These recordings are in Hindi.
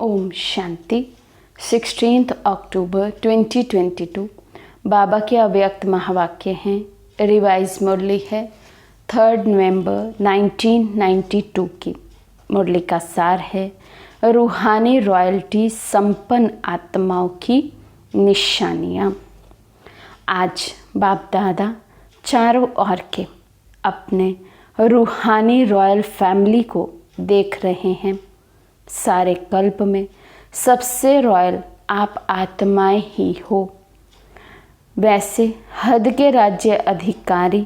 ओम शांति। 16 अक्टूबर 2022 बाबा के अव्यक्त महावाक्य हैं। रिवाइज मुरली है 3 नवंबर 1992 की। मुरली का सार है रूहानी रॉयल्टी संपन्न आत्माओं की निशानियाँ। आज बाप दादा चारों ओर के अपने रूहानी रॉयल फैमिली को देख रहे हैं। सारे कल्प में सबसे रॉयल आप आत्माएं ही हो। वैसे हद के राज्य अधिकारी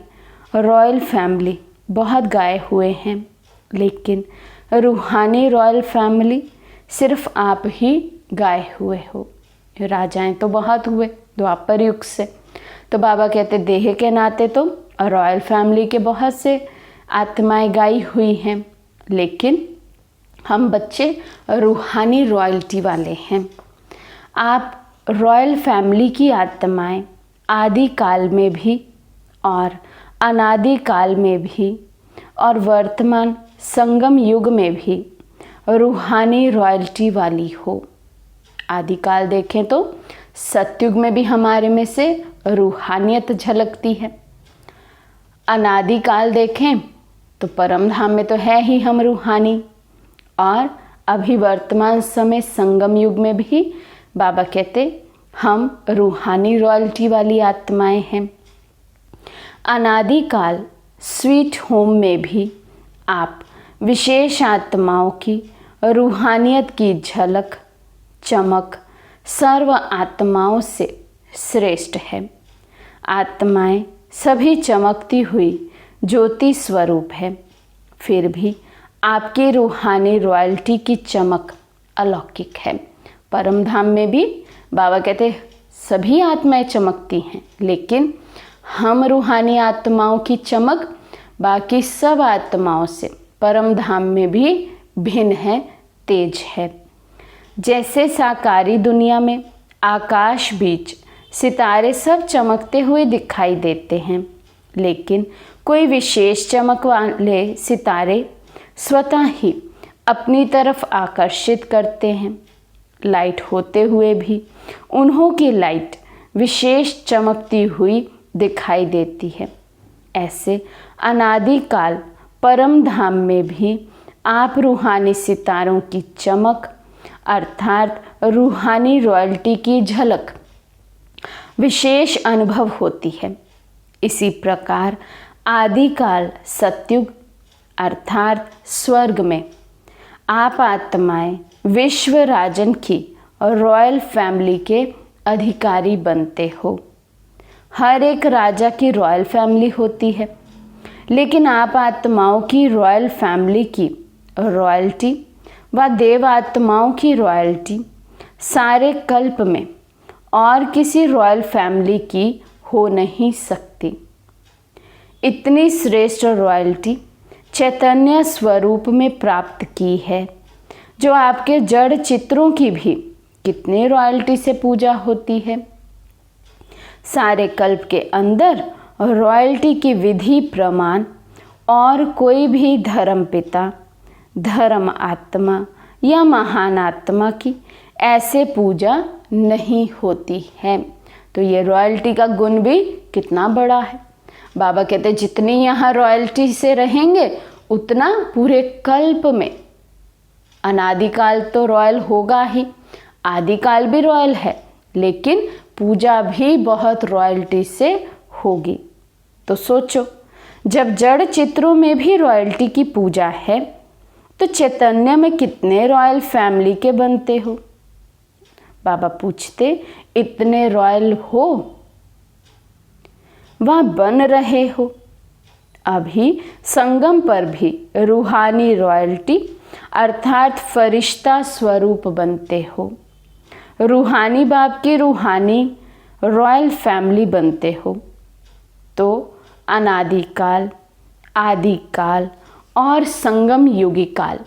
रॉयल फैमिली बहुत गाए हुए हैं, लेकिन रूहानी रॉयल फैमिली सिर्फ आप ही गाए हुए हो। राजाएं तो बहुत हुए द्वापर युग से, तो बाबा कहते देह के नाते तो रॉयल फैमिली के बहुत से आत्माएं गाई हुई हैं, लेकिन हम बच्चे रूहानी रॉयल्टी वाले हैं। आप रॉयल फैमिली की आत्माएं आदि काल में भी और अनादि काल में भी और वर्तमान संगम युग में भी रूहानी रॉयल्टी वाली हो। आदि काल देखें तो सतयुग में भी हमारे में से रूहानियत झलकती है। अनादि काल देखें तो परम धाम में तो है ही हम रूहानी, और अभी वर्तमान समय संगम युग में भी बाबा कहते हम रूहानी रॉयल्टी वाली आत्माएं हैं। अनादि काल स्वीट होम में भी आप विशेष आत्माओं की रूहानियत की झलक चमक सर्व आत्माओं से श्रेष्ठ है। आत्माएं सभी चमकती हुई ज्योति स्वरूप है, फिर भी आपकी रूहानी रॉयल्टी की चमक अलौकिक है। परम धाम में भी बाबा कहते सभी आत्माएं चमकती हैं, लेकिन हम रूहानी आत्माओं की चमक बाकी सब आत्माओं से परम धाम में भी भिन्न है, तेज है। जैसे साकारी दुनिया में आकाश बीच सितारे सब चमकते हुए दिखाई देते हैं, लेकिन कोई विशेष चमक वाले सितारे स्वतः ही अपनी तरफ आकर्षित करते हैं। लाइट होते हुए भी उन्हों की लाइट विशेष चमकती हुई दिखाई देती है। ऐसे अनादि काल परम धाम में भी आप रूहानी सितारों की चमक अर्थात रूहानी रॉयल्टी की झलक विशेष अनुभव होती है। इसी प्रकार आदिकाल सतयुग अर्थात स्वर्ग में आप आत्माएं विश्व राजन की और रॉयल फैमिली के अधिकारी बनते हो। हर एक राजा की रॉयल फैमिली होती है, लेकिन आप आत्माओं की रॉयल फैमिली की रॉयल्टी व देव आत्माओं की रॉयल्टी सारे कल्प में और किसी रॉयल फैमिली की हो नहीं सकती। इतनी श्रेष्ठ रॉयल्टी चैतन्य स्वरूप में प्राप्त की है, जो आपके जड़ चित्रों की भी कितनी रॉयल्टी से पूजा होती है। सारे कल्प के अंदर रॉयल्टी की विधि प्रमाण और कोई भी धर्म पिता धर्म आत्मा या महान आत्मा की ऐसे पूजा नहीं होती है। तो ये रॉयल्टी का गुण भी कितना बड़ा है। बाबा कहते जितनी यहाँ रॉयल्टी से रहेंगे उतना पूरे कल्प में, अनादिकाल तो रॉयल होगा ही, आदिकाल भी रॉयल है, लेकिन पूजा भी बहुत रॉयल्टी से होगी। तो सोचो, जब जड़ चित्रों में भी रॉयल्टी की पूजा है, तो चैतन्य में कितने रॉयल फैमिली के बनते हो। बाबा पूछते इतने रॉयल हो वह बन रहे हो। अभी संगम पर भी रूहानी रॉयल्टी अर्थात फरिश्ता स्वरूप बनते हो। रूहानी बाप की रूहानी रॉयल फैमिली बनते हो। तो अनादिकाल आदिकाल और संगम युगी काल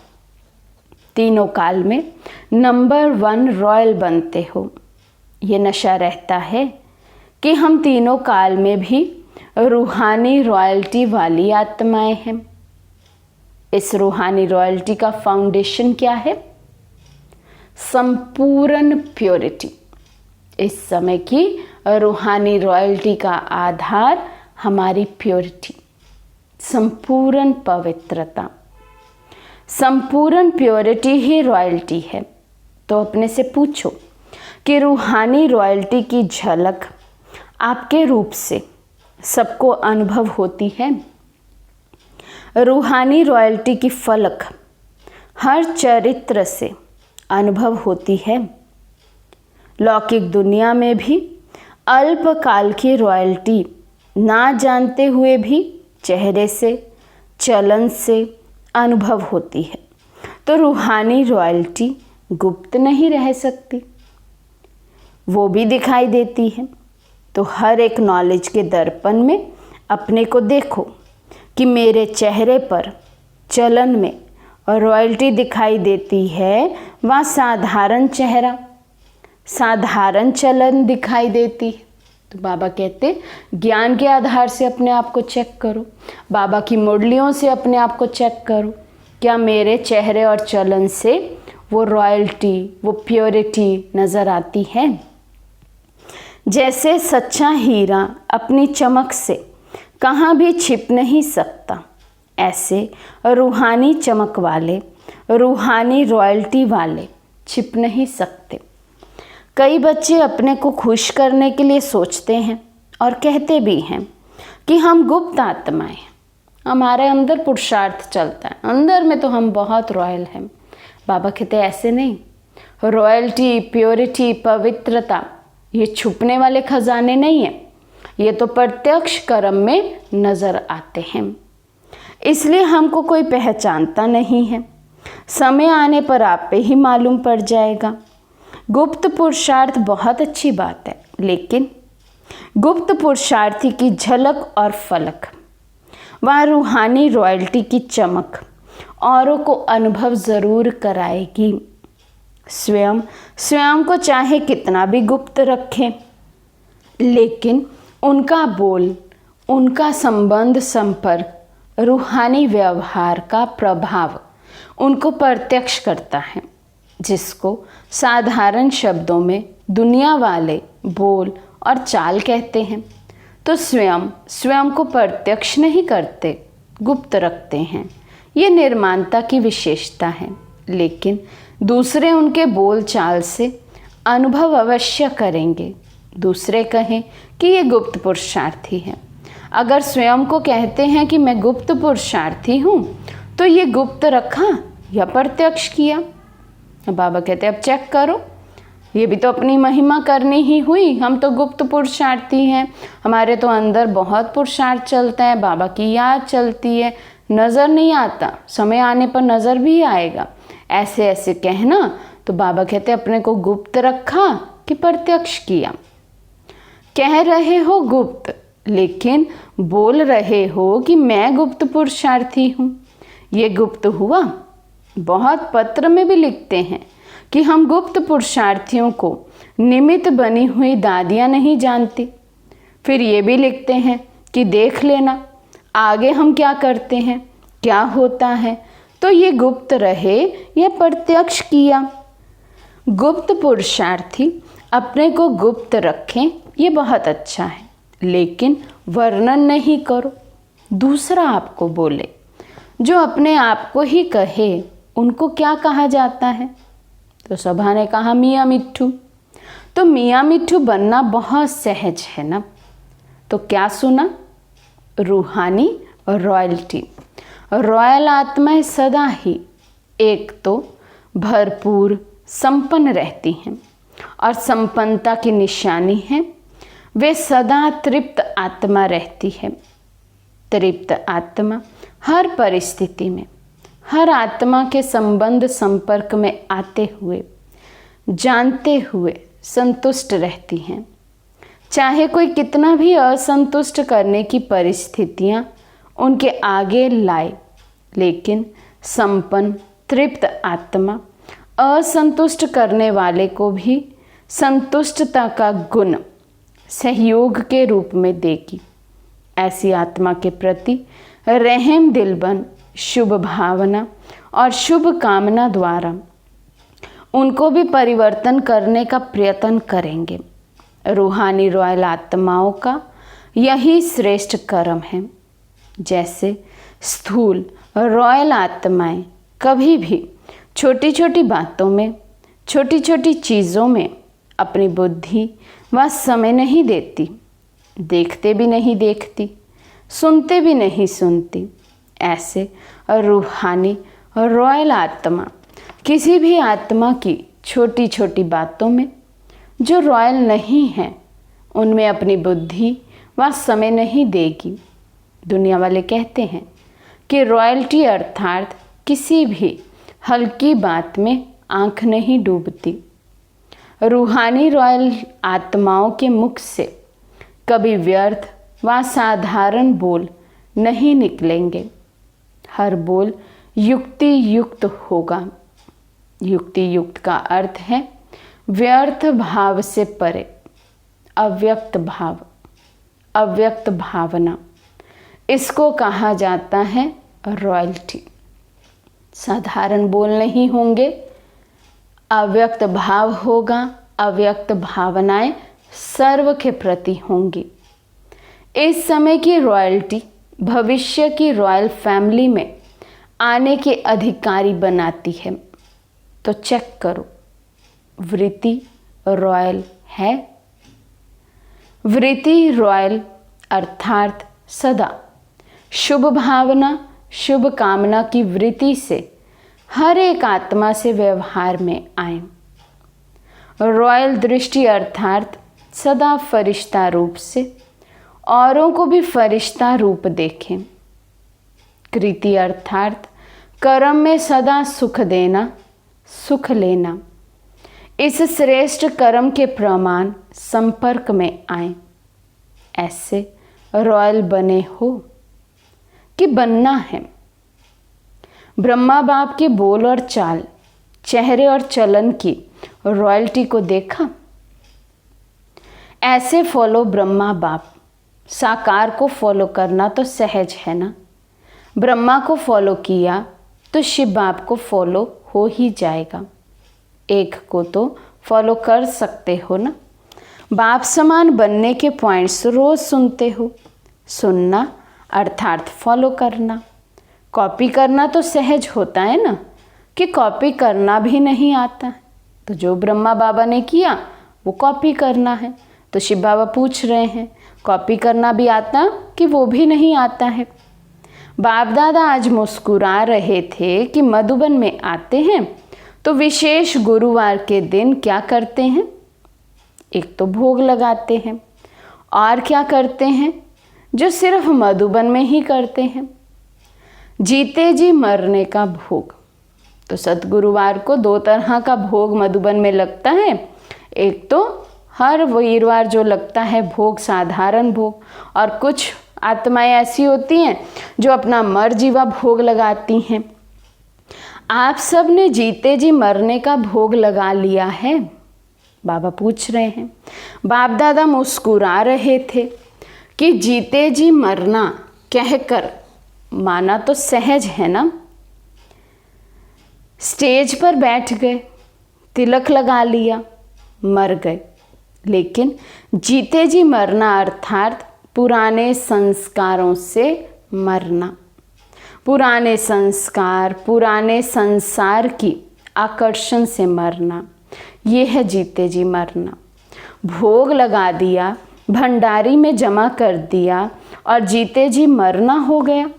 तीनों काल में नंबर 1 रॉयल बनते हो। ये नशा रहता है कि हम तीनों काल में भी रूहानी रॉयल्टी वाली आत्माएं हैं। इस रूहानी रॉयल्टी का फाउंडेशन क्या है? संपूर्ण प्योरिटी। इस समय की रूहानी रॉयल्टी का आधार हमारी प्योरिटी, संपूर्ण पवित्रता। संपूर्ण प्योरिटी ही रॉयल्टी है। तो अपने से पूछो कि रूहानी रॉयल्टी की झलक आपके रूप से सबको अनुभव होती है? रूहानी रॉयल्टी की फलक हर चरित्र से अनुभव होती है। लौकिक दुनिया में भी अल्पकाल की रॉयल्टी ना जानते हुए भी चेहरे से, चलन से अनुभव होती है। तो रूहानी रॉयल्टी गुप्त नहीं रह सकती, वो भी दिखाई देती है। तो हर एक नॉलेज के दर्पण में अपने को देखो कि मेरे चेहरे पर, चलन में रॉयल्टी दिखाई देती है, वहाँ साधारण चेहरा, साधारण चलन दिखाई देती है। तो बाबा कहते ज्ञान के आधार से अपने आप को चेक करो, बाबा की मुरलियों से अपने आप को चेक करो, क्या मेरे चेहरे और चलन से वो रॉयल्टी, वो प्योरिटी नज़र आती है? जैसे सच्चा हीरा अपनी चमक से कहाँ भी छिप नहीं सकता, ऐसे रूहानी चमक वाले, रूहानी रॉयल्टी वाले छिप नहीं सकते। कई बच्चे अपने को खुश करने के लिए सोचते हैं और कहते भी हैं कि हम गुप्त आत्माएं हैं, हमारे अंदर पुरुषार्थ चलता है, अंदर में तो हम बहुत रॉयल हैं। बाबा कहते ऐसे नहीं, रॉयल्टी, प्योरिटी, पवित्रता ये छुपने वाले खजाने नहीं हैं, ये तो प्रत्यक्ष कर्म में नज़र आते हैं। इसलिए हमको कोई पहचानता नहीं है, समय आने पर आप पे ही मालूम पड़ जाएगा। गुप्त पुरुषार्थ बहुत अच्छी बात है, लेकिन गुप्त पुरुषार्थी की झलक और फलक, वहाँ रूहानी रॉयल्टी की चमक औरों को अनुभव ज़रूर कराएगी। स्वयं को चाहे कितना भी गुप्त रखें, लेकिन उनका बोल, उनका संबंध, संपर्क, रूहानी व्यवहार का प्रभाव उनको प्रत्यक्ष करता है, जिसको साधारण शब्दों में दुनिया वाले बोल और चाल कहते हैं। तो स्वयं को प्रत्यक्ष नहीं करते, गुप्त रखते हैं। ये निर्माणता की विशेषता है, लेकिन दूसरे उनके बोल चाल से अनुभव अवश्य करेंगे। दूसरे कहें कि ये गुप्त पुरुषार्थी है। अगर स्वयं को कहते हैं कि मैं गुप्त पुरुषार्थी हूँ, तो ये गुप्त रखा या प्रत्यक्ष किया? बाबा कहते अब चेक करो, ये भी तो अपनी महिमा करनी ही हुई। हम तो गुप्त पुरुषार्थी हैं, हमारे तो अंदर बहुत पुरुषार्थ चलता है, बाबा की याद चलती है, नज़र नहीं आता, समय आने पर नज़र भी आएगा। ऐसे ऐसे कहना, तो बाबा कहते अपने को गुप्त रखा कि प्रत्यक्ष किया? कह रहे हो गुप्त, लेकिन बोल रहे हो कि मैं गुप्त पुरुषार्थी हूँ। ये गुप्त हुआ? बहुत पत्र में भी लिखते हैं कि हम गुप्त पुरुषार्थियों को निमित्त बनी हुई दादियाँ नहीं जानती। फिर ये भी लिखते हैं कि देख लेना आगे हम क्या करते हैं, क्या होता है। तो ये गुप्त रहे या प्रत्यक्ष किया? गुप्त पुरुषार्थी अपने को गुप्त रखें, ये बहुत अच्छा है, लेकिन वर्णन नहीं करो, दूसरा आपको बोले। जो अपने आप को ही कहे उनको क्या कहा जाता है? तो सभा ने कहा मियाँ मिट्ठू। तो मियाँ मिट्ठू बनना बहुत सहज है ना। तो क्या सुना? रूहानी रॉयल्टी। रॉयल आत्माएं सदा ही एक तो भरपूर संपन्न रहती हैं, और संपन्नता की निशानी है वे सदा तृप्त आत्मा रहती है। तृप्त आत्मा हर परिस्थिति में, हर आत्मा के संबंध संपर्क में आते हुए, जानते हुए संतुष्ट रहती हैं। चाहे कोई कितना भी असंतुष्ट करने की परिस्थितियां उनके आगे लाए, लेकिन संपन्न तृप्त आत्मा असंतुष्ट करने वाले को भी संतुष्टता का गुण सहयोग के रूप में देगी। ऐसी आत्मा के प्रति रहम दिल बन शुभ भावना और शुभ कामना द्वारा उनको भी परिवर्तन करने का प्रयत्न करेंगे। रूहानी रॉयल आत्माओं का यही श्रेष्ठ कर्म है। जैसे स्थूल रॉयल आत्माएं कभी भी छोटी छोटी बातों में, छोटी छोटी चीज़ों में अपनी बुद्धि व समय नहीं देती, देखते भी नहीं देखती, सुनते भी नहीं सुनती, ऐसे रूहानी रॉयल आत्मा किसी भी आत्मा की छोटी छोटी बातों में जो रॉयल नहीं हैं उनमें अपनी बुद्धि व समय नहीं देगी। दुनिया वाले कहते हैं कि रॉयल्टी अर्थात किसी भी हल्की बात में आंख नहीं डूबती। रूहानी रॉयल आत्माओं के मुख से कभी व्यर्थ व साधारण बोल नहीं निकलेंगे। हर बोल युक्ति युक्त होगा। युक्ति युक्त का अर्थ है व्यर्थ भाव से परे, अव्यक्त भाव, अव्यक्त भावना। इसको कहा जाता है रॉयल्टी। साधारण बोल नहीं होंगे, अव्यक्त भाव होगा, अव्यक्त भावनाएं सर्व के प्रति होंगी। इस समय की रॉयल्टी भविष्य की रॉयल फैमिली में आने के अधिकारी बनाती है। तो चेक करो, वृत्ति रॉयल है? वृत्ति रॉयल अर्थात सदा शुभ भावना, शुभ कामना की वृत्ति से हर एक आत्मा से व्यवहार में आए। रॉयल दृष्टि अर्थात सदा फरिश्ता रूप से औरों को भी फरिश्ता रूप देखें। कृति अर्थात कर्म में सदा सुख देना, सुख लेना। इस श्रेष्ठ कर्म के प्रमाण संपर्क में आए। ऐसे रॉयल बने हो कि बनना है। ब्रह्मा बाप के बोल और चाल, चेहरे और चलन की रॉयल्टी को देखा। ऐसे फॉलो ब्रह्मा बाप। साकार को फॉलो करना तो सहज है ना। ब्रह्मा को फॉलो किया तो शिव बाप को फॉलो हो ही जाएगा। एक को तो फॉलो कर सकते हो ना। बाप समान बनने के पॉइंट्स रोज सुनते हो। सुनना अर्थात फॉलो करना। कॉपी करना तो सहज होता है ना, कि कॉपी करना भी नहीं आता है। तो जो ब्रह्मा बाबा ने किया वो कॉपी करना है। तो शिव बाबा पूछ रहे हैं, कॉपी करना भी आता कि वो भी नहीं आता है? बाप दादा आज मुस्कुरा रहे थे कि मधुबन में आते हैं तो विशेष गुरुवार के दिन क्या करते हैं? एक तो भोग लगाते हैं, और क्या करते हैं जो सिर्फ मधुबन में ही करते हैं? जीते जी मरने का भोग। तो सतगुरुवार को 2 तरह का भोग मधुबन में लगता है। एक तो हर वीरवार जो लगता है भोग, साधारण भोग, और कुछ आत्माएं ऐसी होती हैं जो अपना मर जीवा भोग लगाती हैं। आप सब ने जीते जी मरने का भोग लगा लिया है? बाबा पूछ रहे हैं। बाप दादा मुस्कुरा रहे थे कि जीते जी मरना कहकर माना तो सहज है ना। स्टेज पर बैठ गए, तिलक लगा लिया, मर गए। लेकिन जीते जी मरना अर्थात पुराने संस्कारों से मरना। पुराने संस्कार, पुराने संसार की आकर्षण से मरना, ये है जीते जी मरना। भोग लगा दिया, भंडारी में जमा कर दिया और जीते जी मरना हो गया,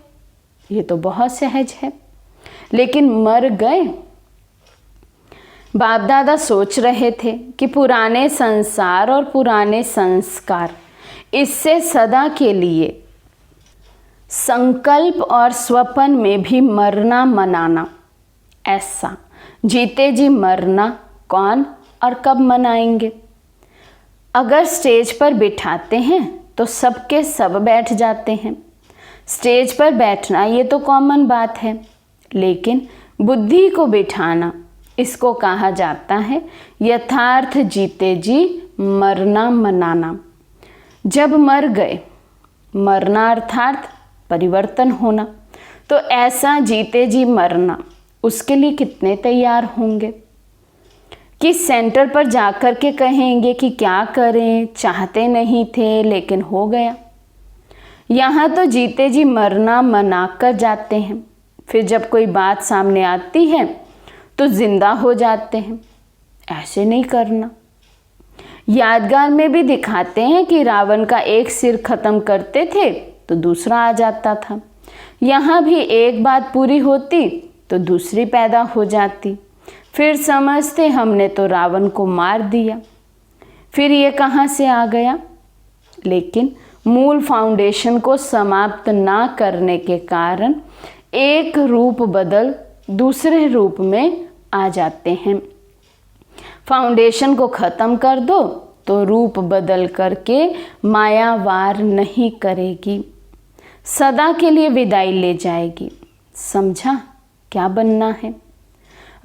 ये तो बहुत सहज है। लेकिन मर गए। बाप दादा सोच रहे थे कि पुराने संसार और पुराने संस्कार, इससे सदा के लिए संकल्प और स्वप्न में भी मरना मनाना। ऐसा जीते जी मरना कौन और कब मनाएंगे? अगर स्टेज पर बिठाते हैं तो सबके सब बैठ जाते हैं। स्टेज पर बैठना ये तो कॉमन बात है, लेकिन बुद्धि को बिठाना, इसको कहा जाता है यथार्थ जीते जी मरना मनाना। जब मर गए, मरना अर्थात परिवर्तन होना, तो ऐसा जीते जी मरना, उसके लिए कितने तैयार होंगे? कि सेंटर पर जाकर के कहेंगे कि क्या करें, चाहते नहीं थे लेकिन हो गया। यहाँ तो जीते जी मरना मना कर जाते हैं, फिर जब कोई बात सामने आती है तो जिंदा हो जाते हैं। ऐसे नहीं करना। यादगार में भी दिखाते हैं कि रावण का एक सिर खत्म करते थे तो दूसरा आ जाता था। यहाँ भी एक बात पूरी होती तो दूसरी पैदा हो जाती। फिर समझते हमने तो रावण को मार दिया, फिर ये कहाँ से आ गया। लेकिन मूल फाउंडेशन को समाप्त ना करने के कारण एक रूप बदल दूसरे रूप में आ जाते हैं। फाउंडेशन को ख़त्म कर दो तो रूप बदल करके माया वार नहीं करेगी, सदा के लिए विदाई ले जाएगी। समझा क्या बनना है?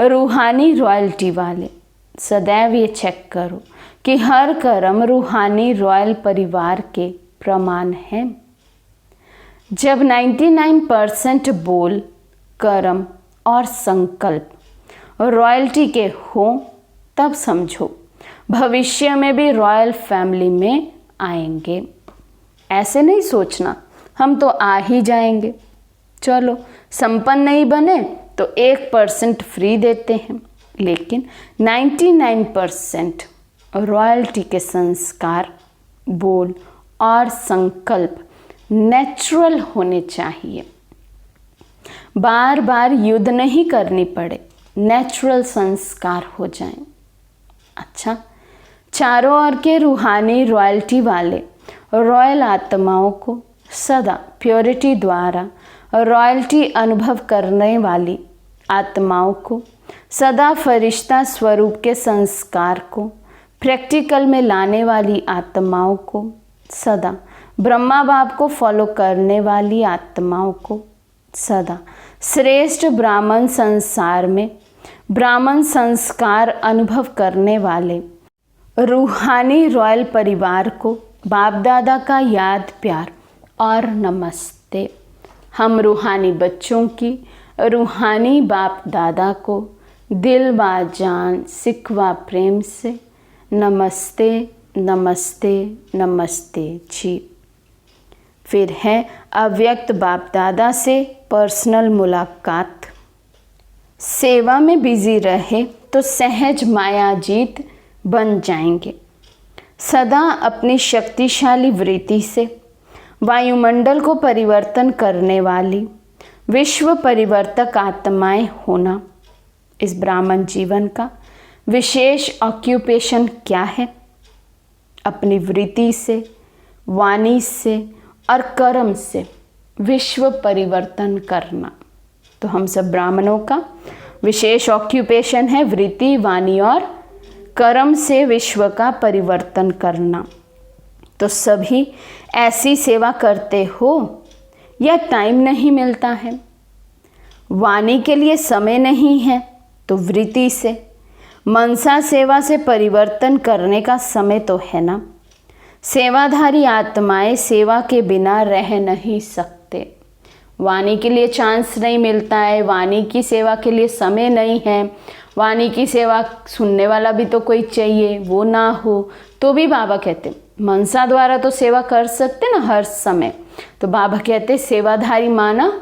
रूहानी रॉयल्टी वाले सदैव ये चेक करो कि हर कर्म रूहानी रॉयल परिवार के प्रमाण है। जब 99% बोल, कर्म और संकल्प रॉयल्टी के हों तब समझो भविष्य में भी रॉयल फैमिली में आएंगे। ऐसे नहीं सोचना हम तो आ ही जाएंगे, चलो संपन्न नहीं बने तो 1% फ्री देते हैं, लेकिन 99% रॉयल्टी के संस्कार, बोल और संकल्प नेचुरल होने चाहिए। बार बार युद्ध नहीं करनी पड़े, नेचुरल संस्कार हो जाएं। अच्छा, चारों ओर के रूहानी रॉयल्टी वाले रॉयल आत्माओं को सदा प्योरिटी द्वारा रॉयल्टी अनुभव करने वाली आत्माओं को सदा फरिश्ता स्वरूप के संस्कार को प्रैक्टिकल में लाने वाली आत्माओं को सदा ब्रह्मा बाप को फॉलो करने वाली आत्माओं को सदा श्रेष्ठ ब्राह्मण संसार में ब्राह्मण संस्कार अनुभव करने वाले रूहानी रॉयल परिवार को बाप दादा का याद प्यार और नमस्ते। हम रूहानी बच्चों की रूहानी बाप दादा को दिल व जान सिखवा प्रेम से नमस्ते नमस्ते नमस्ते जी। फिर है अव्यक्त बाप दादा से पर्सनल मुलाकात। सेवा में बिजी रहे तो सहज मायाजीत बन जाएंगे। सदा अपनी शक्तिशाली वृत्ति से वायुमंडल को परिवर्तन करने वाली विश्व परिवर्तक आत्माएं होना। इस ब्राह्मण जीवन का विशेष ऑक्यूपेशन क्या है? अपनी वृत्ति से, वाणी से और कर्म से विश्व परिवर्तन करना। तो हम सब ब्राह्मणों का विशेष ऑक्यूपेशन है वृत्ति, वाणी और कर्म से विश्व का परिवर्तन करना। तो सभी ऐसी सेवा करते हो या टाइम नहीं मिलता है? वाणी के लिए समय नहीं है तो वृत्ति से, मनसा सेवा से परिवर्तन करने का समय तो है ना। सेवाधारी आत्माएं सेवा के बिना रह नहीं सकते। वाणी के लिए चांस नहीं मिलता है, वाणी की सेवा के लिए समय नहीं है, वाणी की सेवा सुनने वाला भी तो कोई चाहिए, वो ना हो तो भी बाबा कहते मनसा द्वारा तो सेवा कर सकते ना हर समय। तो बाबा कहते सेवाधारी माना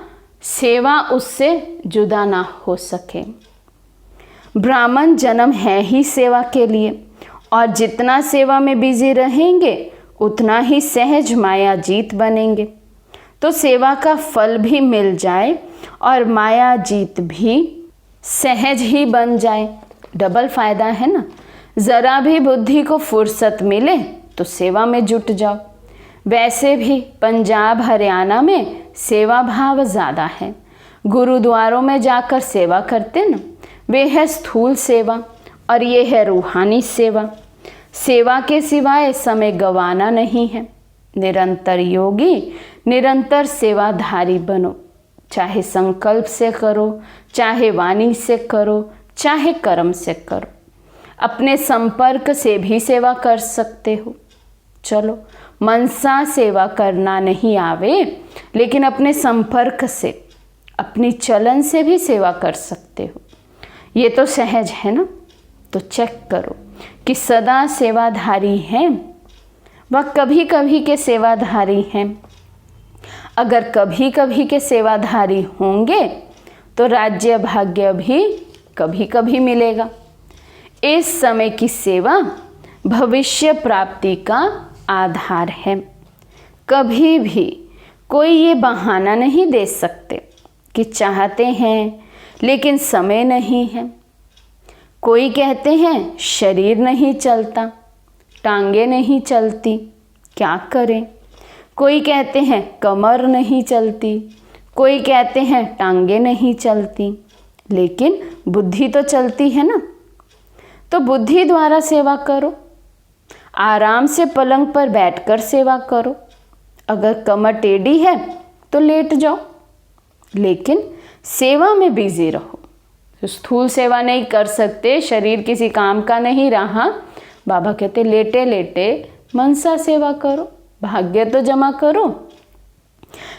सेवा उससे जुदा ना हो सके। ब्राह्मण जन्म है ही सेवा के लिए और जितना सेवा में बिजी रहेंगे उतना ही सहज माया जीत बनेंगे। तो सेवा का फल भी मिल जाए और माया जीत भी सहज ही बन जाए, डबल फायदा है ना। ज़रा भी बुद्धि को फुर्सत मिले तो सेवा में जुट जाओ। वैसे भी पंजाब हरियाणा में सेवा भाव ज़्यादा है। गुरुद्वारों में जाकर सेवा करते ना, वे है स्थूल सेवा और ये है रूहानी सेवा। सेवा के सिवाय समय गंवाना नहीं है। निरंतर योगी, निरंतर सेवाधारी बनो। चाहे संकल्प से करो, चाहे वाणी से करो, चाहे कर्म से करो। अपने संपर्क से भी सेवा कर सकते हो। चलो मनसा सेवा करना नहीं आवे, लेकिन अपने संपर्क से, अपनी चलन से भी सेवा कर सकते हो। ये तो सहज है ना। तो चेक करो कि सदा सेवाधारी हैं व कभी कभी के सेवाधारी हैं। अगर कभी कभी के सेवाधारी होंगे तो राज्य भाग्य भी कभी कभी मिलेगा। इस समय की सेवा भविष्य प्राप्ति का आधार है। कभी भी कोई ये बहाना नहीं दे सकते कि चाहते हैं लेकिन समय नहीं है। कोई कहते हैं शरीर नहीं चलता, टांगे नहीं चलती, क्या करें। कोई कहते हैं कमर नहीं चलती, कोई कहते हैं टांगे नहीं चलती, लेकिन बुद्धि तो चलती है ना। तो बुद्धि द्वारा सेवा करो। आराम से पलंग पर बैठकर सेवा करो। अगर कमर टेढ़ी है तो लेट जाओ, लेकिन सेवा में बिजी रहो। स्थूल सेवा नहीं कर सकते, शरीर किसी काम का नहीं रहा, बाबा कहते लेटे लेटे मनसा सेवा करो, भाग्य तो जमा करो।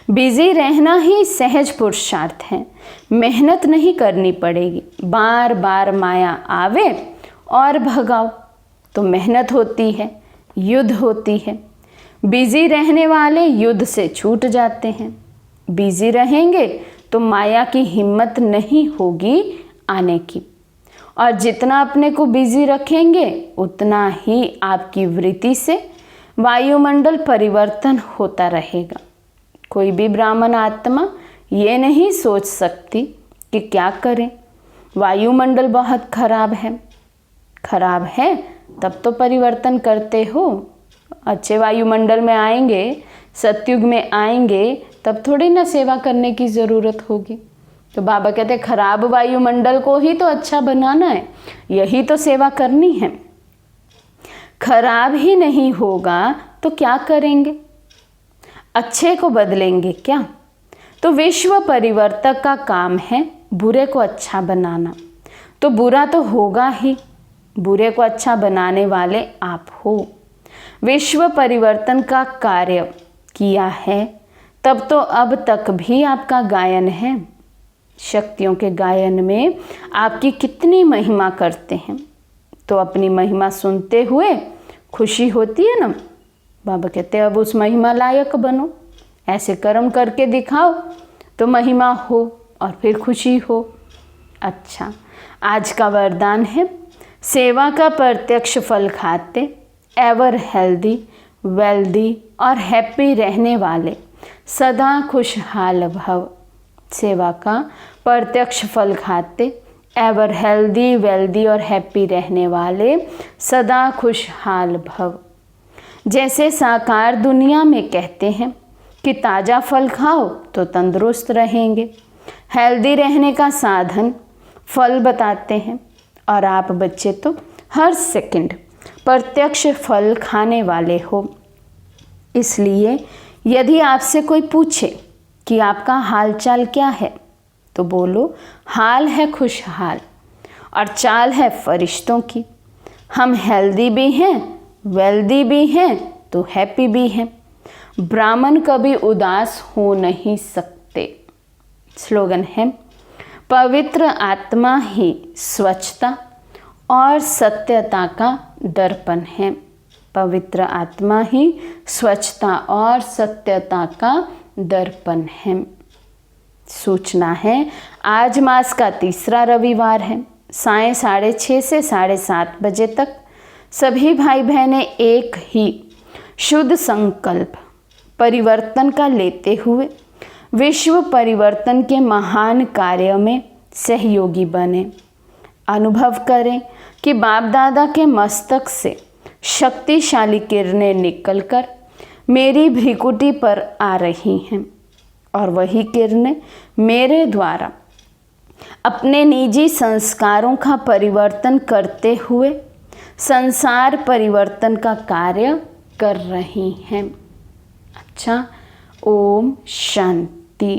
बिजी रहना ही सहज पुरुषार्थ है, मेहनत नहीं करनी पड़ेगी। बार बार माया आवे और भगाओ तो मेहनत होती है, युद्ध होती है। बिजी रहने वाले युद्ध से छूट जाते हैं। बिजी रहेंगे तो माया की हिम्मत नहीं होगी आने की, और जितना अपने को बिजी रखेंगे उतना ही आपकी वृत्ति से वायुमंडल परिवर्तन होता रहेगा। कोई भी ब्राह्मण आत्मा ये नहीं सोच सकती कि क्या करें, वायुमंडल बहुत खराब है। खराब है तब तो परिवर्तन करते हो। अच्छे वायुमंडल में आएंगे, सतयुग में आएंगे, तब थोड़ी ना सेवा करने की ज़रूरत होगी। तो बाबा कहते खराब वायुमंडल को ही तो अच्छा बनाना है, यही तो सेवा करनी है। खराब ही नहीं होगा तो क्या करेंगे, अच्छे को बदलेंगे क्या। तो विश्व परिवर्तक का काम है बुरे को अच्छा बनाना, तो बुरा तो होगा ही। बुरे को अच्छा बनाने वाले आप हो। विश्व परिवर्तन का कार्य किया है तब तो अब तक भी आपका गायन है। शक्तियों के गायन में आपकी कितनी महिमा करते हैं, तो अपनी महिमा सुनते हुए खुशी होती है ना। बाबा कहते हैं अब उस महिमा लायक बनो, ऐसे कर्म करके दिखाओ तो महिमा हो और फिर खुशी हो। अच्छा, आज का वरदान है सेवा का प्रत्यक्ष फल खाते, एवर हेल्दी, वेल्दी और हैप्पी रहने वाले, सदा खुशहाल भव। सेवा का प्रत्यक्ष फल खाते, एवर हेल्दी, वेल्दी और हैप्पी रहने वाले, सदा खुशहाल भव। जैसे साकार दुनिया में कहते हैं कि ताज़ा फल खाओ तो तंदुरुस्त रहेंगे, हेल्दी रहने का साधन फल बताते हैं, और आप बच्चे तो हर सेकंड प्रत्यक्ष फल खाने वाले हो। इसलिए यदि आपसे कोई पूछे कि आपका हालचाल क्या है, तो बोलो हाल है खुशहाल और चाल है फरिश्तों की। हम हेल्दी भी हैं, वेल्दी भी हैं, तो हैप्पी भी हैं। ब्राह्मण कभी उदास हो नहीं सकते। स्लोगन है पवित्र आत्मा ही स्वच्छता और सत्यता का दर्पण है। पवित्र आत्मा ही स्वच्छता और सत्यता का दर्पण है। सूचना है आज मास का तीसरा रविवार है, सायं 6:30 से 7:30 बजे तक सभी भाई बहनें एक ही शुद्ध संकल्प परिवर्तन का लेते हुए विश्व परिवर्तन के महान कार्य में सहयोगी बने। अनुभव करें कि बाप दादा के मस्तक से शक्तिशाली किरणें निकलकर मेरी भ्रिकुटी पर आ रही हैं, और वही किरणें मेरे द्वारा अपने निजी संस्कारों का परिवर्तन करते हुए संसार परिवर्तन का कार्य कर रही हैं। अच्छा, ओम शांति।